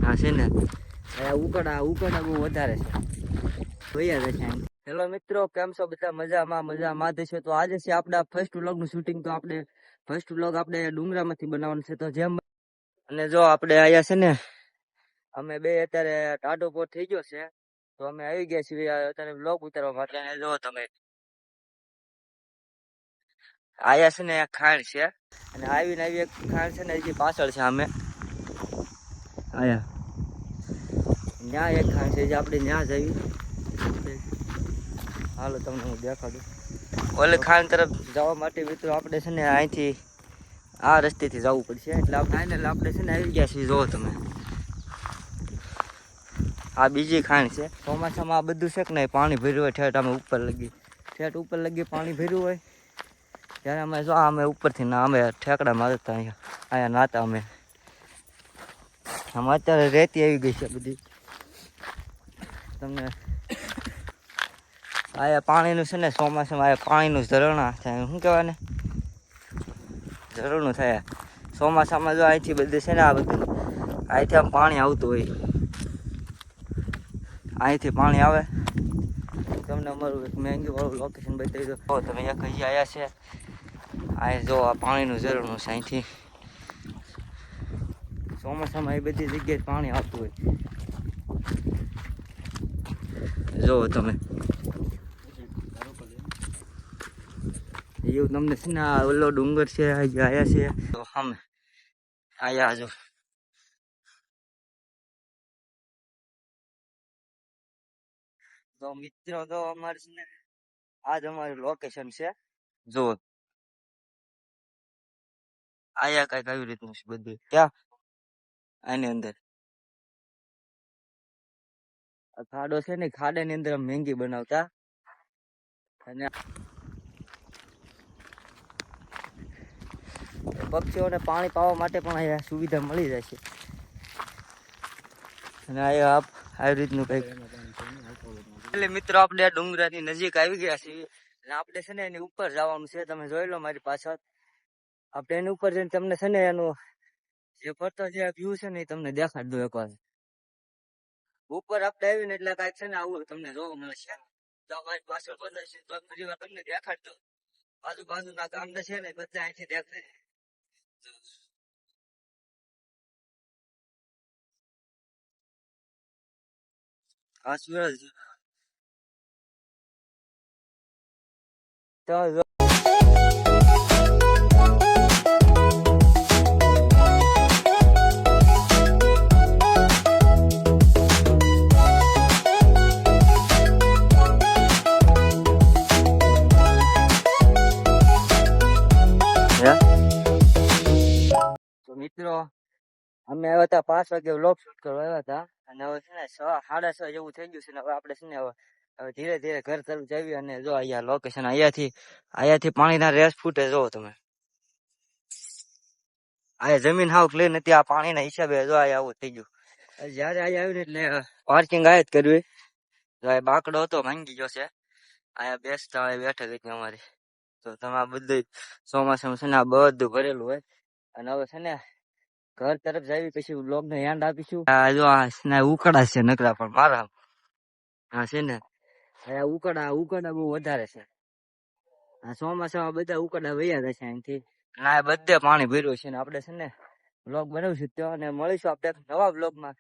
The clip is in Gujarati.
હા છે ને ઉકળા બહુ વધારે છે વૈયા છે. હેલો મિત્રો, કેમ છો બધા? મજામાં છે. તો આજે છે આપડા ફર્સ્ટ વ્લોગ નું શૂટિંગ. તો આપણે ફર્સ્ટ વ્લોગ આપણે ડુંગરામાંથી બનાવવાનું છે. તો જેમ અને જો આપણે આયા છે ને અમે બે અત્યારે ટાઢો પોર થઈ ગયો છે, તો અમે આવી ગયા છીએ અત્યારે વ્લોગ ઉતારવા માટે. અને જો તમે આયા છે ને ખાણ છે, અને આવીને આવી એક ખાણ છે ને હજી પાછળ છે. અમે આયા ત્યાં એક ખાણ છે જે આપણે ત્યાં જઈએ. હાલો તમને હું દેખાડું. ઓલે ખાન તરફ જવા માટે મિત્રો આપણે છે ને અહીંથી આ રસ્તેથી જવું પડશે. એટલે ફાઇનલ આપણે છે ને આવી ગયા છીએ. જો તમે આ બીજી ખાણ છે. ચોમાસામાં આ બધું છે કે નહીં પાણી ભર્યું હોય ઠેઠ અમે ઉપર લગી પાણી ભર્યું હોય ત્યારે અમે જો અમે ઉપરથી ના અમે ઠેકડા મારતા અહીંયા નાતા અમે. આમાં અત્યારે રેતી આવી ગઈ છે બધી. તમને આયા પાણીનું છે ને ચોમાસામાં આયા પાણીનું ઝરણા થાય. શું કહેવાય ને, ઝરણું થાય ચોમાસામાં. જો અહીંથી બધું છે ને આ બધું અહીંથી આમ પાણી આવતું હોય, અહીંથી પાણી આવે. તમને અમારું એક મહેંગી વાળું લોકેશન બતાવી દો. તમે એક હજી આવ્યા છે. અહીં જો આ પાણીનું ઝરણું છે. અહીંથી ચોમાસામાં એ બધી જગ્યાએ પાણી આવતું હોય. જો તમે એવું તમને છે ને ઓલો ડુંગર છે આયા છે. તો સામે આયા જો તો મિત્રો તો અમારે છે ને આજ અમારું લોકેશન છે. જો આયા કઈક આવી રીતનું છે બધું. ક્યાં આની અંદર ખાડો છે ને, ખાડાની અંદર મેંગી બનાવતા. અને પક્ષીઓને પાણી પાવા માટે પણ અહીંયા સુવિધા મળી જાય છે. અને અહીંયા આવી રીતનું કંઈક. એટલે મિત્રો આપણે આ ડુંગરાની નજીક આવી ગયા છીએ. અને આપણે છે ને એની ઉપર જવાનું છે. તમે જોઈ લો મારી પાછળ. આપણે એની ઉપર જઈને તમને છે ને એનું જે ફરતો જે વ્યૂ છે ને એ તમને દેખાડ દો એકવાર. ઉપર આપણે આવીને એટલે કાંઈક છે ને આવું તમને જોવા મળશે. તો અમારી પાછળ બધા છે તો ફરી વાર તમને દેખાડ દો. આજુબાજુના ગામડા છે ને બધા અહીંથી દેખાય. આ સૂરજ તો મિત્રો અમે આવ્યા હતા 5 વાગે વ્લોગ શૂટ કરવા આવ્યા હતા. અને હવે છે ને 6:30 જેવું થઈ ગયું છે. ને હવે આપણે છે ને હવે ધીરે ધીરે ઘર તરફ જઈએ. અને જો અહીંયા લોકેશન અહીંયાથી પાણીના રેસ ફૂટે. જો તમે અહીંયા જમીન હાવ ક્લીન નથી. આ પાણીના હિસાબે જો અહીંયા આવું થઈ ગયું. જયારે અહીંયા આવ્યું ને એટલે પાર્કિંગ આયા જ કરવી. જો બાકડો હતો ભાંગી ગયો છે. અહીંયા બેસતા હોય બેઠક હતી અમારી. તો તમે આ બધું ચોમાસામાં છે ને આ બધું ભરેલું હોય. અને હવે છે ને ઘર તરફ જઈએ પછી વ્લોગ ને હેન્ડ આપીશું. જો આ ઉકળા છે નકરા પણ મારા હા છે ને ઉકળા બહુ વધારે છે. આ ચોમાસામાં બધા ઉકળા વૈયા જાય છે અહીંથી. ના બધે પાણી ભર્યું છે. ને આપણે છે ને વ્લોગ બનાવીશું ત્યાં. અને મળીશું આપણે નવા વ્લોગમાં.